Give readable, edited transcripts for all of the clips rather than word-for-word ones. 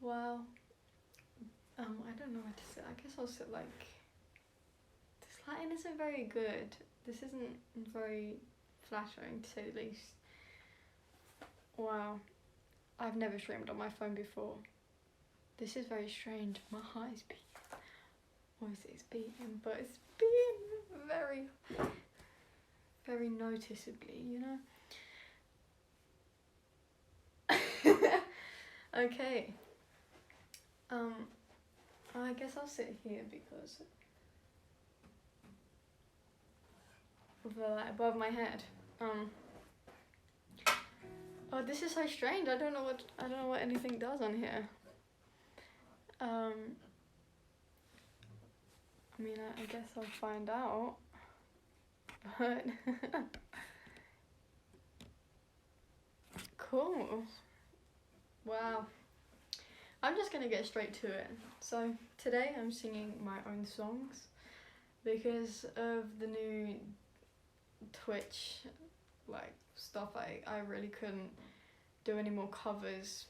Wow. I don't know what to say. I guess I'll sit like, this lighting isn't very good. This isn't very flattering, to say the least. Wow. I've never streamed on my phone before. This is very strange. My heart is beating. Obviously it's beating, but it's beating very, very noticeably, you know? Okay. I guess I'll sit here because of the light above my head. Oh, this is so strange. I don't know what anything does on here. I mean, I guess I'll find out. But cool. Wow. I'm just gonna get straight to it. So today I'm singing my own songs because of the new Twitch stuff. I really couldn't do any more covers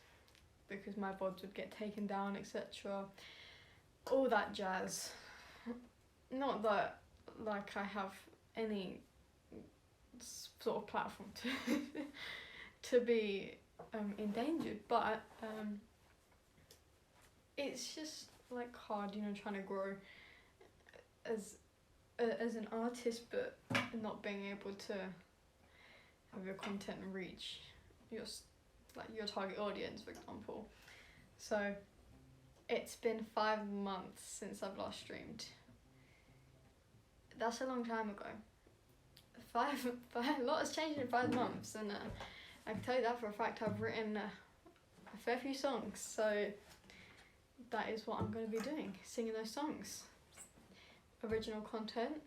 because my VODs would get taken down, etc. All that jazz. Not that I have any sort of platform to be endangered, but it's just hard, trying to grow as an artist, but not being able to have your content reach your target audience, for example. So it's been 5 months since I've last streamed. That's a long time ago. A lot has changed in 5 months, and I can tell you that for a fact. I've written a fair few songs, so that is what I'm going to be doing, singing those songs. Original content.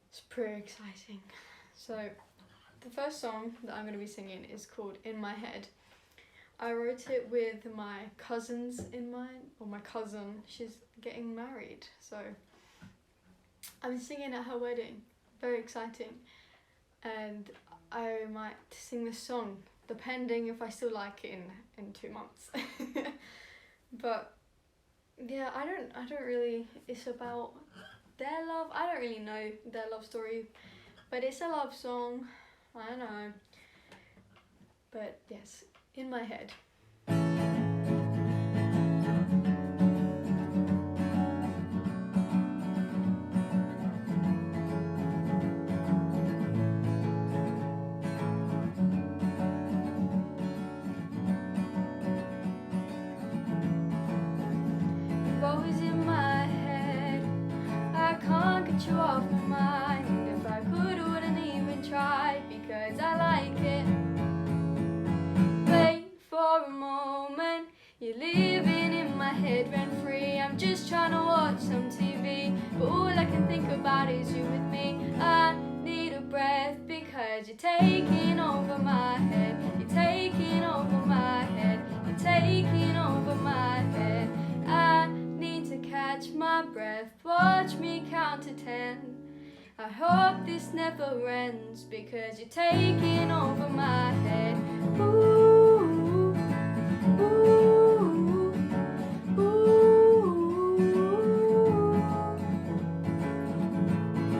It's pretty exciting. So the first song that I'm going to be singing is called In My Head. I wrote it with my cousins in mind, or my cousin. She's getting married, so I'm singing at her wedding. Very exciting. And I might sing this song, depending if I still like it in 2 months. But yeah, I don't really, it's about their love. I don't really know their love story, but it's a love song. I don't know. But yes, In My Head. You off my mind. If I could, wouldn't even try, because I like it. Wait for a moment, you're living in my head rent free. I'm just trying to watch some TV, but all I can think about is you with me. I need a breath because you're taking over my head. You're taking over my head. You're taking over my head. I need to catch my breath, watch me count to 10. I hope this never ends because you're taking over my head. Ooh, ooh, ooh.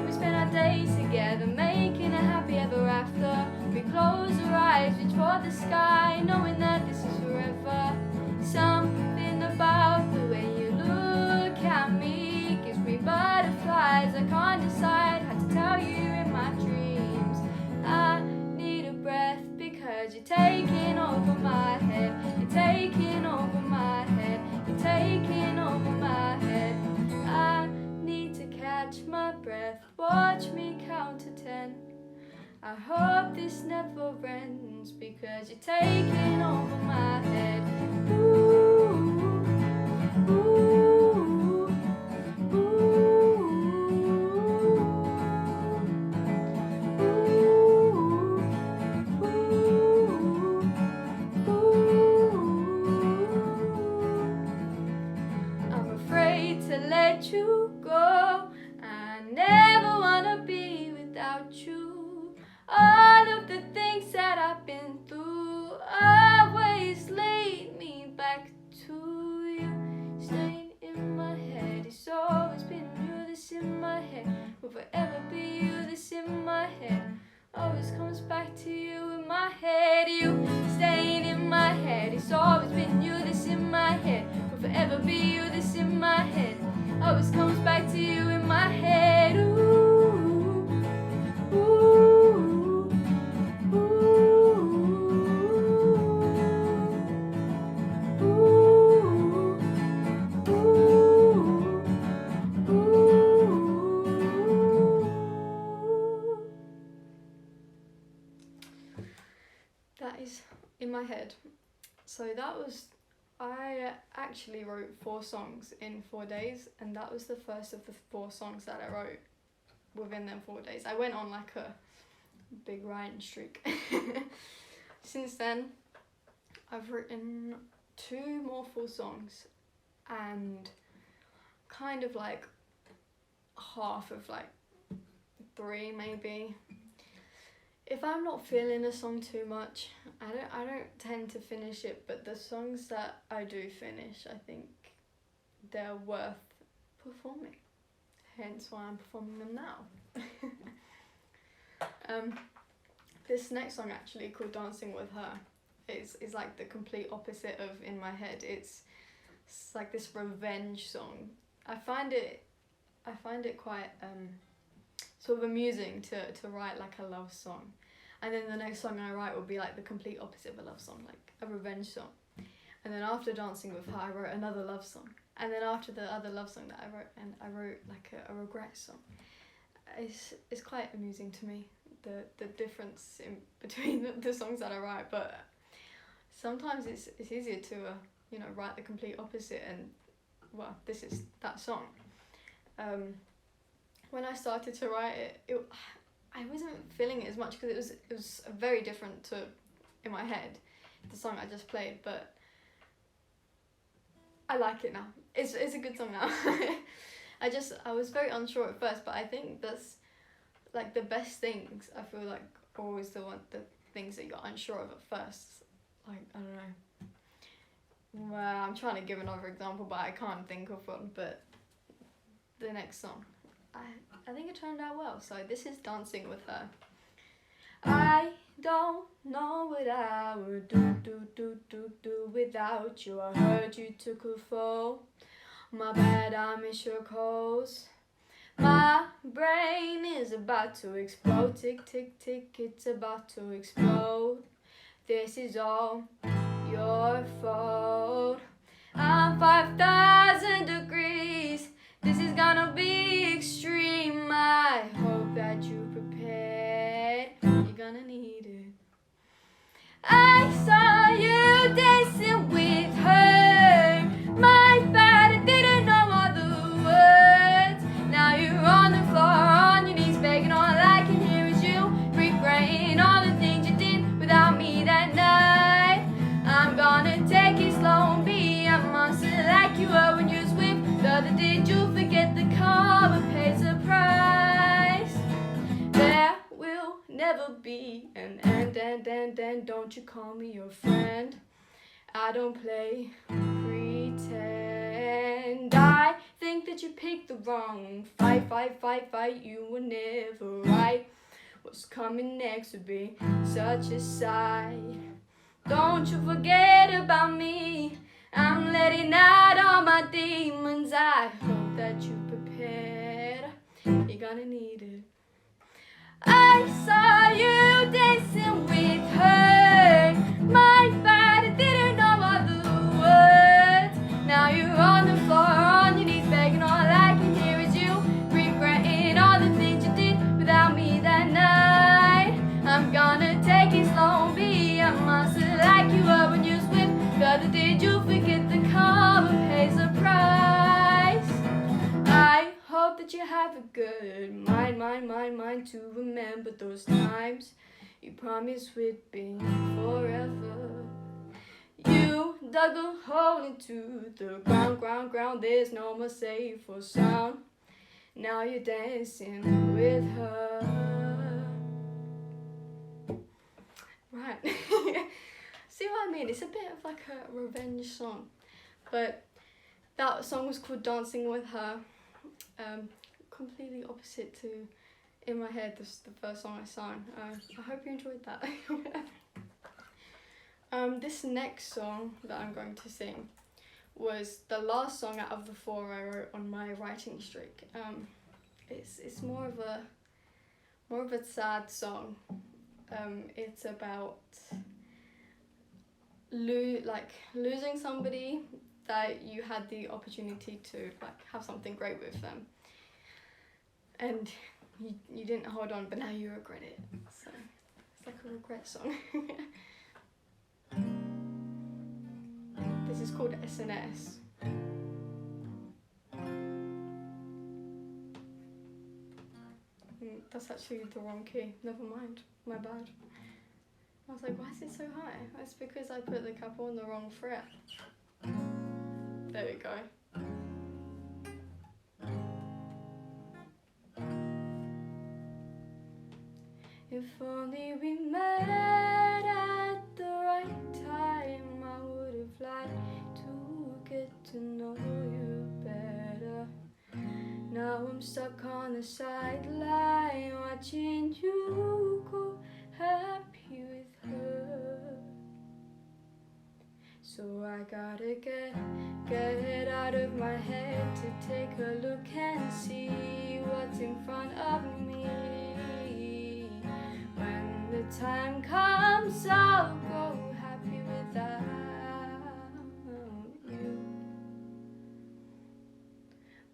We spend our days together, making a happy ever after. We close our eyes, reach for the sky, knowing that this is forever. Something about the way you look at me gives me butterflies. I can't decide how to tell you in my dreams. I need a breath because you're taking over my head. You're taking over my head. You're taking over my head. I need to catch my breath, watch me count to 10. I hope this never ends because you're taking over my head. Ooh, ooh, ooh, I'm afraid to let you go. I never wanna be without you. All of the things that I've been through always lead me back always comes back to you in my head. Ooh, ooh, ooh, ooh, ooh. That is in my head. So I actually wrote 4 songs in 4 days, and that was the first of the 4 songs that I wrote within them 4 days. I went on like a big writing streak. Since then, I've written 2 more full songs and kind of like half of like 3 maybe. If I'm not feeling a song too much, I don't tend to finish it, but the songs that I do finish, I think they're worth performing. Hence why I'm performing them now. This next song actually, called Dancing With Her, is like the complete opposite of In My Head. It's like this revenge song. I find it quite sort of amusing to write like a love song, and then the next song I write will be like the complete opposite of a love song, like a revenge song. And then after Dancing With Her, I wrote another love song, and then after the other love song that I wrote like a regret song. It's quite amusing to me, the difference in between the songs that I write, but sometimes it's easier to write the complete opposite, and well, this is that song. When I started to write it, I wasn't feeling it as much because it was very different to In My Head, the song I just played, but I like it now. It's a good song now. I was very unsure at first, but I think that's like the best things. I feel like always the things that you're unsure of at first. Like, I don't know. Well, I'm trying to give another example, but I can't think of one. But the next song, I think it turned out well. So this is Dancing With Her. I don't know what I would do without you. I heard you took a fall. My bad, I miss your calls. My brain is about to explode. Tick, tick, tick, it's about to explode. This is all your fault. I'm 5,000 degrees. This is gonna be extreme. I hope that you prepared. You're gonna need it. I saw you dancing with her. My bad, I didn't know all the words. Now you're on the floor, on your knees, begging. All I can hear is you regretting all the things you did without me that night. I'm gonna take it slow and be a monster like you were when you was with the other. Did you forget the karma pays the price? There will never be an end, and don't you call me your friend. I don't play pretend. I think that you picked the wrong fight. You were never right. What's coming next would be such a sight. Don't you forget about me. I'm letting out all my demons. I hope that you prepared. You're gonna need it. I saw you dancing with her. My bad, I didn't know all the words. Now you're on the floor, on your knees, begging. All I can hear is you regretting all the things you did without me that night. I'm gonna take it slow and be a monster like you were when you was with the other. Did you forget the karma pays the price? I hope that you have a good mind to remember those times you promised we'd be forever. You dug a hole into the ground. There's no more safe or sound. Now you're dancing with her. Right. See what I mean? It's a bit of like a revenge song, but that song was called Dancing With Her. Completely opposite to In My Head, this is the first song I sang. I hope you enjoyed that. This next song that I'm going to sing was the last song out of the 4 I wrote on my writing streak. It's more of a sad song. It's about losing somebody that you had the opportunity to like have something great with them, and you didn't hold on, but now you regret it. So it's like a regret song. This is called SNS. That's actually the wrong key. Never mind. My bad. I was like, why is it so high? It's because I put the capo on the wrong fret. There we go. If only we met at the right time, I would have liked to get to know you better. Now I'm stuck on the sideline, watching you go happy with her. So I gotta get it out of my head to take a look and see what's in front of me. When the time comes, I'll go happy without you.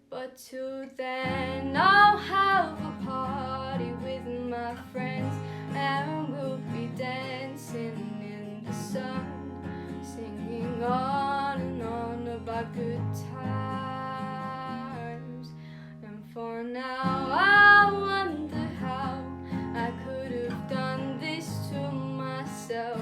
But till then, I'll have a party with my friends, and we'll be dancing in the sun, singing on and on about good times. And for now, I wonder how I could have done this to myself.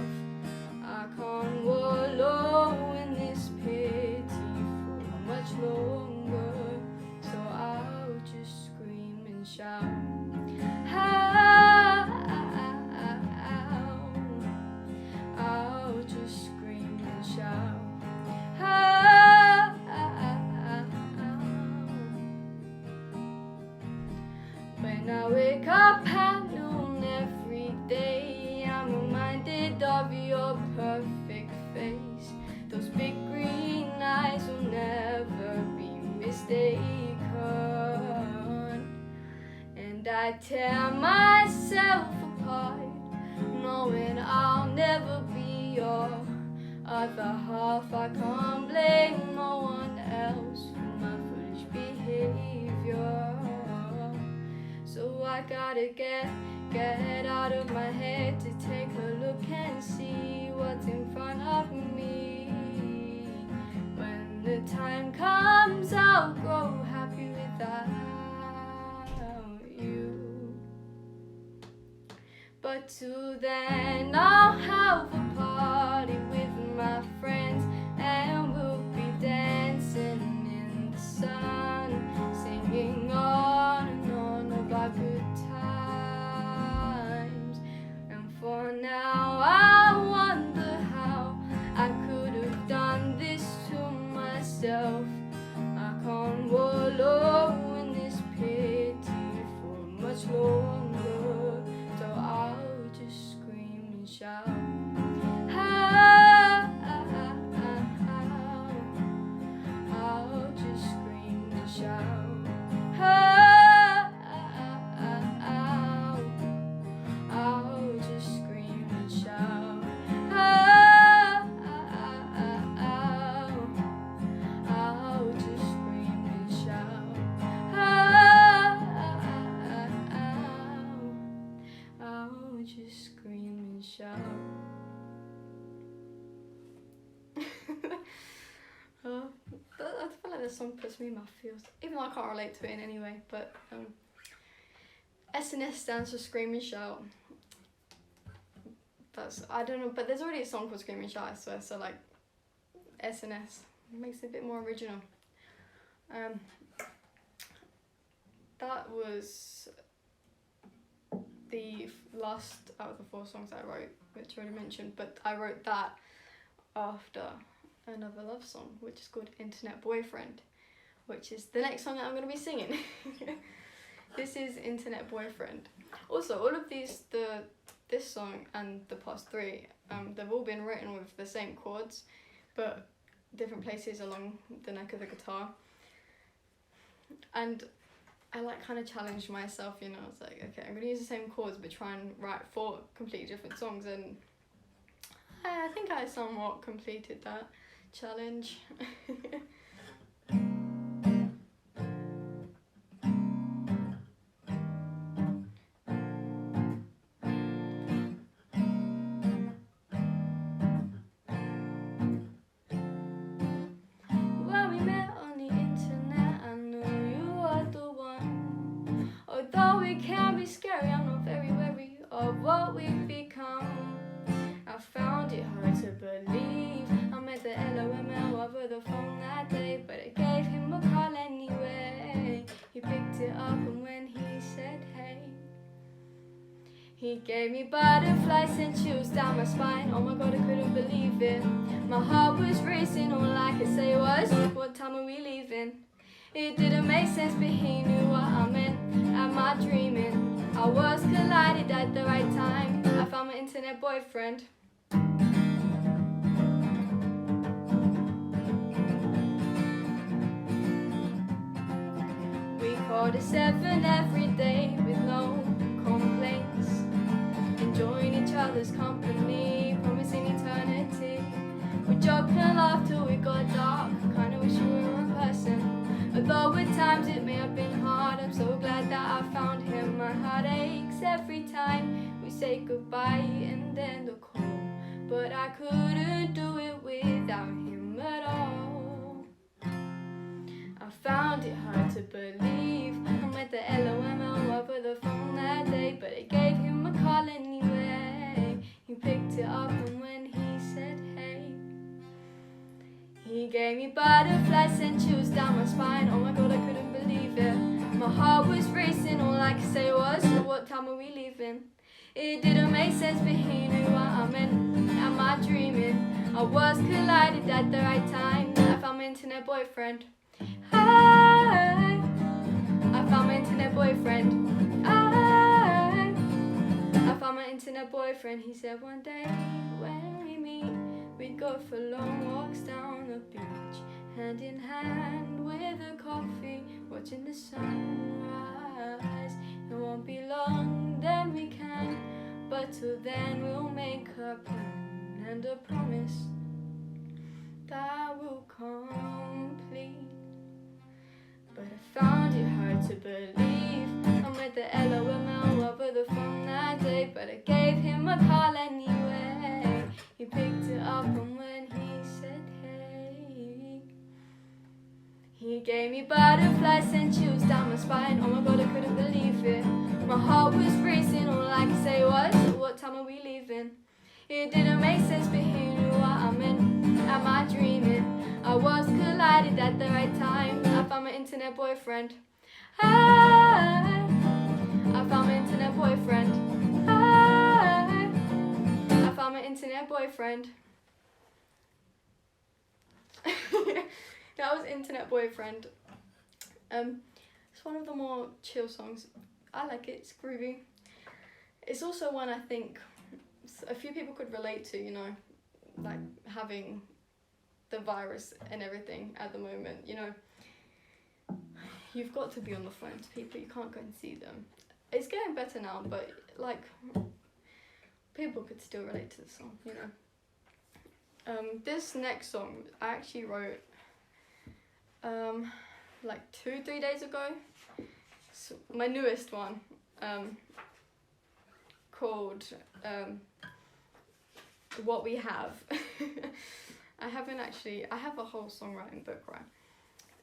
I can't wallow in this pity for much longer, so I'll just scream and shout. I'll just scream and shout. When I wake up at noon every day, I'm reminded of your perfect face. Those big green eyes will never be mistaken. And I tear myself apart, knowing I'll never be your other half. I can't blame no one else for my foolish behavior. So I gotta get out of my head to take a look and see what's in front of me. When the time comes, I'll grow happy without you. But till then, I'll have a party with my friends, and we'll be dancing in the sun, singing on and on about good times. And for now, I wonder how I could have done this to myself. I can't wallow in this pity for much longer, so I'll just scream and shout. I'll just scream and shout. I'll just scream and shout. I'll just scream and shout. I'll just scream and shout. I feel like this song puts me in my feels, even though I can't relate to it in any way. But SNS stands for Scream and Shout. I don't know, but there's already a song called Scream and Shout, I swear, so like SNS makes it a bit more original. That was the last out of the 4 songs I wrote, which I already mentioned, but I wrote that after another love song, which is called Internet Boyfriend, which is the next song that I'm going to be singing. This is Internet Boyfriend. Also, all of these, this song and the past 3, they've all been written with the same chords, but different places along the neck of the guitar. And I like kind of challenged myself, you know. I was like, okay, I'm gonna use the same chords but try and write 4 completely different songs, and I think I somewhat completed that challenge. When we met on the internet, I knew you were the one. Although it can be scary, I'm not very wary of what we've become. I found it hard to believe I met the LOML over the phone that day, but I gave him a call anyway. He picked it up, and when he said hey, he gave me butterflies and chills down my spine. Oh my god, I couldn't believe it. My heart was racing, all I could say was, what time are we leaving? It didn't make sense, but he knew what I meant. Am I dreaming? I was collided at the right time. I found my internet boyfriend. We called at 7 every day with no complaints, enjoying each other's company, promising eternity. We joked and laughed till we got dark, kinda wish we were in person. Although at times it may have been hard, I'm so glad that I found him. My heart aches every time we say goodbye and end the call, but I couldn't do it without him at all. I found it hard to believe I met the LOML over the phone that day, but I gave him a call anyway. He picked it up, and when he said hey, he gave me butterflies and chills down my spine. Oh my god, I couldn't believe it. My heart was racing, all I could say was, so what time are we leaving? It didn't make sense, but he knew what I meant. Am I dreaming? I was collided at the right time. I found my internet boyfriend. I found my internet boyfriend. I found my internet boyfriend. He said one day when we meet, we'd go for long walks down the beach, hand in hand with a coffee, watching the sunrise. It won't be long, then we can, but till then we'll make a plan and a promise that we'll complete. But I found it hard to believe I met the LOML over the phone that day, but I gave him a call anyway. He picked it up, and when he said hey, he gave me butterflies and chills down my spine. Oh my god, I couldn't believe it. My heart was racing, all I could say was, what time are we leaving? It didn't make sense, but he knew what I meant. Am I dreaming? I was collided at the right time. I found my internet boyfriend. I found my internet boyfriend. I found my internet boyfriend. That was Internet Boyfriend. It's one of the more chill songs. I like it, it's groovy. It's also one I think a few people could relate to, you know, like having the virus and everything at the moment, you know. You've got to be on the phone to people, you can't go and see them. It's getting better now, but like people could still relate to the song, you know. This next song I actually wrote like 2-3 days ago. So my newest one, called What We Have. I have a whole songwriting book, right?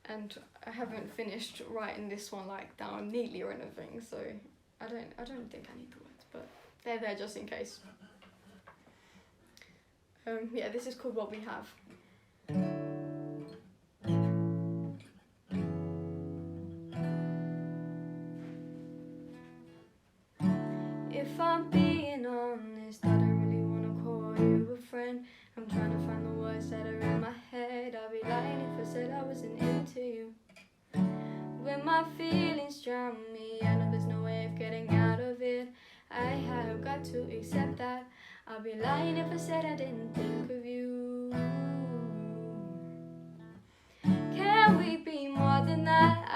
And I haven't finished writing this one like down neatly or anything, so I don't think I need the words, but they're there just in case. Yeah, this is called What We Have. If I'm being honest, I don't really want to call you a friend. I'm trying to find the words that are in my head. I'd be lying if I said I wasn't into you. When my feelings drown me, I know there's no way of getting out of it. I have got to accept that. I'd be lying if I said I didn't think of you.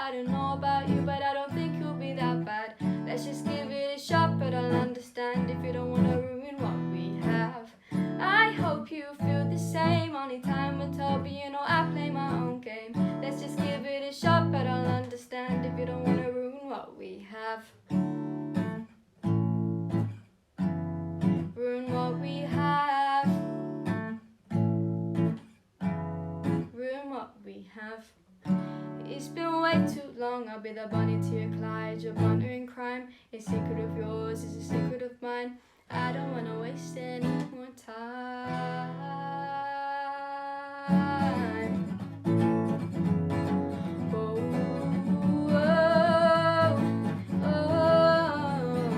I don't know about you, but I don't think you'll be that bad. Let's just give it a shot, but I'll understand if you don't wanna ruin what we have. I hope you feel the same. Only time will tell, but you know I play my own game. Let's just give it a shot, but I'll understand if you don't wanna ruin what we have. Ruin what we have. Ruin what we have. It's been way too long. I'll be the Bonnie to your Clyde. Your partner in crime. A secret of yours is a secret of mine. I don't wanna waste any more time. Oh, oh, oh.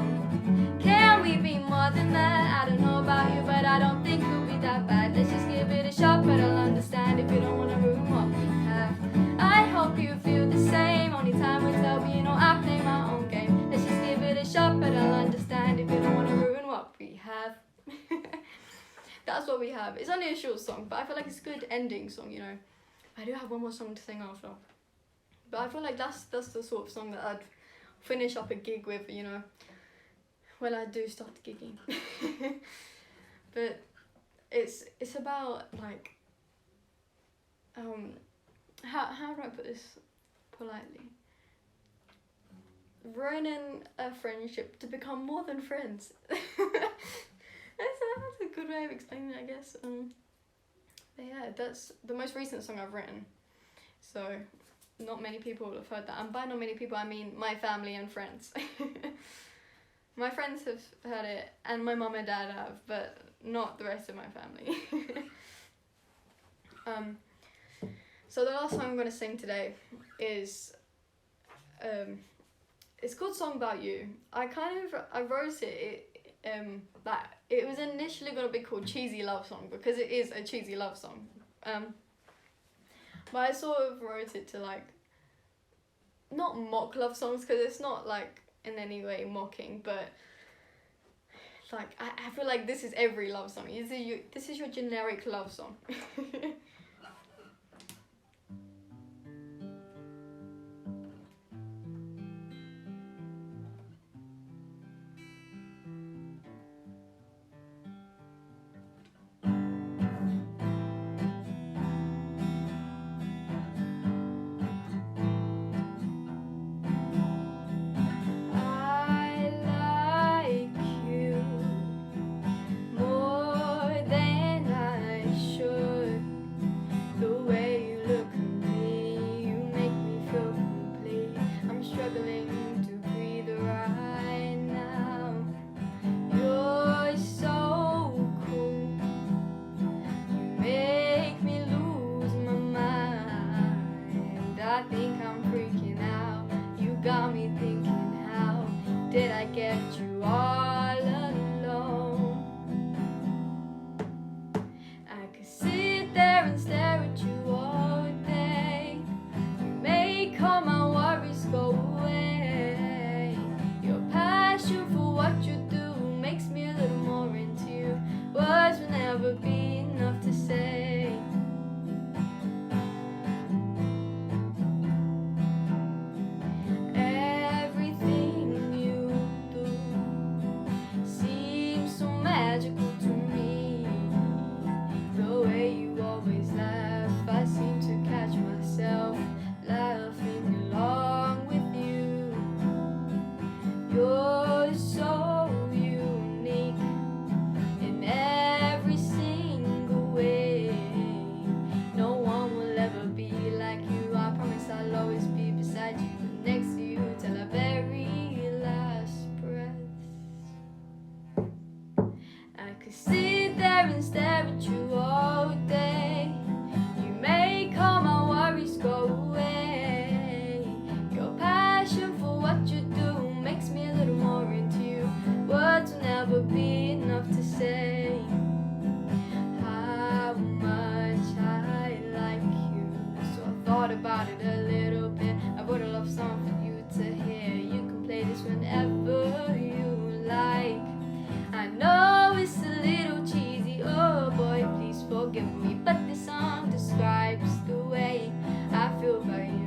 Can we be more than that? I don't know about you, but I don't think you'll be that bad. Let's just give it a shot, but I'll understand if you don't wanna ruin what we have. I hope you feel the same. Only time will tell, but you know I play my own game. Let's just give it a shot, but I'll understand if you don't wanna ruin what we have. That's what we have. It's only a short song, but I feel like it's a good ending song, you know. I do have one more song to sing after, but I feel like that's the sort of song that I'd finish up a gig with, you know, when I do start gigging. But it's about like how do I put this politely? Ruining a friendship to become more than friends. That's a good way of explaining it, I guess. But yeah, that's the most recent song I've written. So not many people will have heard that. And by not many people, I mean my family and friends. My friends have heard it, and my mum and dad have, but not the rest of my family. So the last song I'm going to sing today is, it's called Song About You. I wrote it, that it was initially going to be called Cheesy Love Song, because it is a cheesy love song. But I sort of wrote it to like, not mock love songs, because it's not like in any way mocking, but like I feel like this is every love song. This is your generic love song. Did I get you all alone? I could sit there and stare at you all day. You make all my worries go away. Your passion for what you do makes me a little more into you. Words will never be enough to say. You're so unique in every single way. No one will ever be like you. I promise I'll always be beside you, next to you till our very last breath. I could sit there and stare at you all day. You make all my worries go away. Your passion for what you do makes me a little more into you. Words will never be enough to say how much I like you. So I thought about it a little bit. I wrote a love song for you to hear. You can play this whenever you like. I know it's a little cheesy, oh boy, please forgive me, but this song describes the way I feel about you.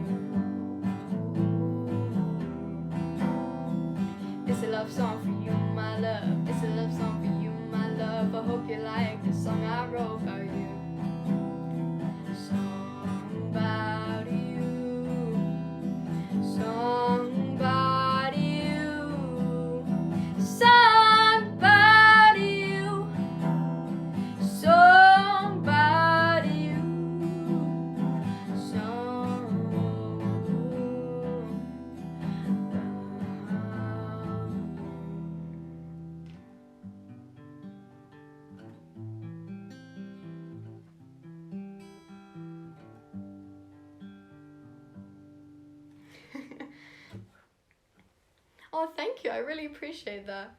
Oh, thank you. I really appreciate that.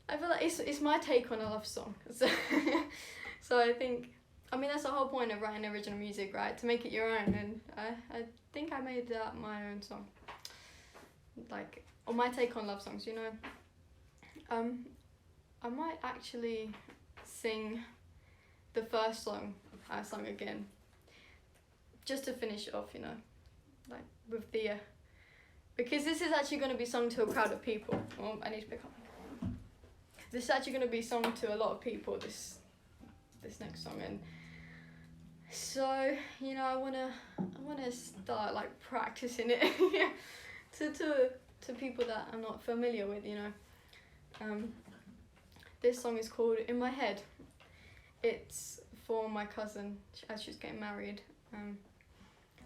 I feel like it's my take on a love song. So, so I think, I mean, that's the whole point of writing original music, right? To make it your own. And I think I made that my own song. Like, or my take on love songs, you know. I might actually sing the first song I sung again, just to finish it off, you know, like with the, because this is actually going to be sung to a crowd of people. Oh, I need to pick up. This is actually going to be sung to a lot of people, this next song, and so, you know, I wanna start like practicing it to people that I'm not familiar with, you know. This song is called In My Head. It's for my cousin as she's getting married.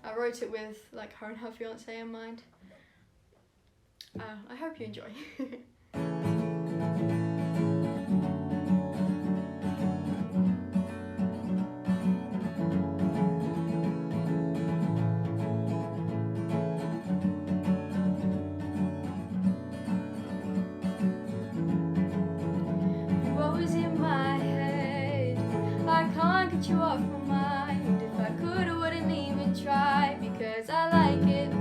I wrote it with like her and her fiance in mind. I hope you enjoy. You off my mind. If I could, I wouldn't even try, because I like it.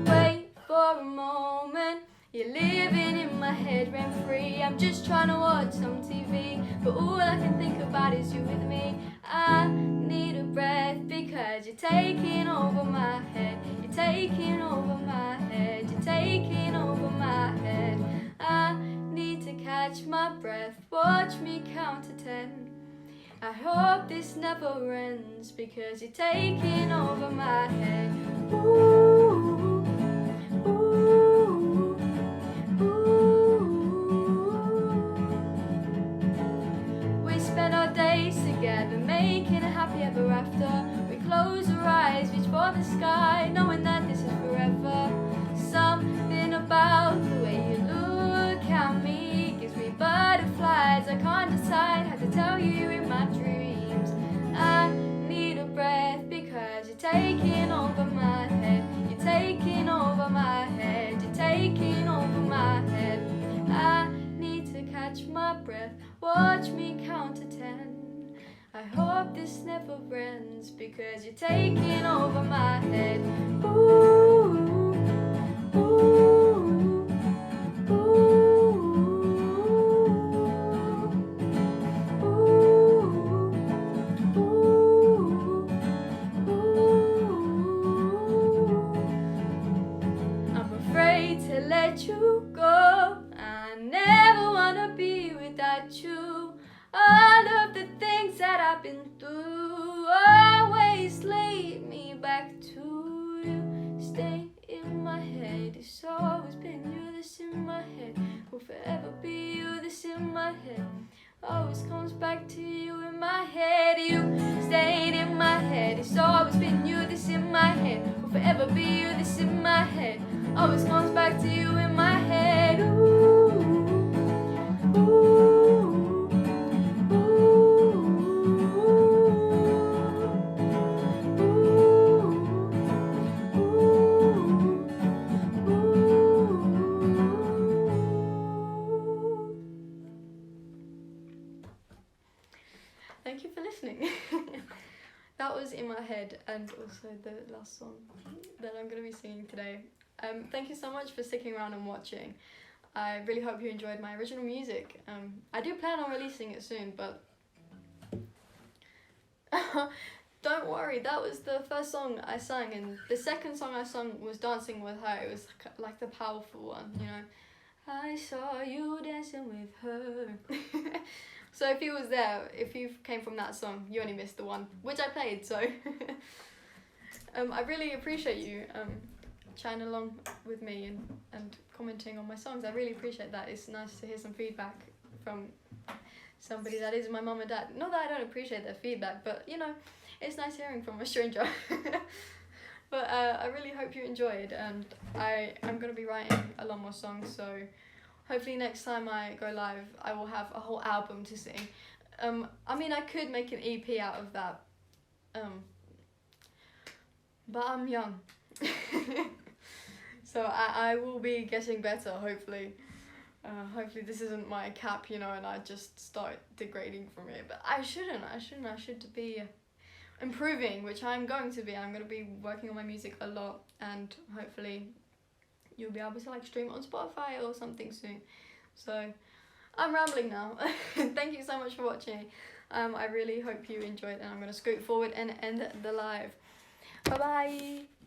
Wait for a moment, you're living in my head rent free. I'm just trying to watch some TV, but all I can think about is you with me. I need a breath, because you're taking over my head. You're taking over my head. You're taking over my head. I need to catch my breath. Watch me count to 10. I hope this never ends, because you're taking over my head. Ooh, ooh, ooh. We spend our days together, making a happy ever after. We close our eyes, reach for the sky, knowing that this is forever. Something about the way you look at me gives me butterflies. I can't decide how to tell you you're in my dreams. I need a breath, because you're taking over my head. You're taking over my head. You're taking over my head. I need to catch my breath. Watch me count to 10. I hope this never ends, because you're taking over my head. Ooh, ooh, ooh. To let you go, I never wanna be without you. All of the things that I've been through always lead me back to you. Stay in my head, it's always been you that's in my head. Will forever be you that's in my head. Always comes back to you in my head. You stayed in my head, it's always been you that's in my head. Will forever be you that's in my head. Always comes back to you in my head. Ooh, ooh, ooh, Thank you for listening. That was In My Head, and also the last song that I'm going to be singing today. Thank you so much for sticking around and watching. I really hope you enjoyed my original music. I do plan on releasing it soon, but don't worry, that was the first song I sang, and the second song I sung was Dancing With Her. It was like the powerful one, you know. I saw you dancing with her. So if you was there, if you came from that song, you only missed the one, which I played, so I really appreciate you chatting along with me and commenting on my songs. I really appreciate that. It's nice to hear some feedback from somebody that is my mum and dad. Not that I don't appreciate their feedback, but you know, it's nice hearing from a stranger. But I really hope you enjoyed, and I'm going to be writing a lot more songs, so hopefully next time I go live I will have a whole album to sing. I mean, I could make an EP out of that, but I'm young. So I will be getting better, hopefully. Hopefully this isn't my cap, you know, and I just start degrading from it. But I shouldn't. I should be improving, which I'm going to be. I'm going to be working on my music a lot, and hopefully you'll be able to like stream it on Spotify or something soon. So I'm rambling now. Thank you so much for watching. I really hope you enjoyed, and I'm going to scoot forward and end the live. Bye bye.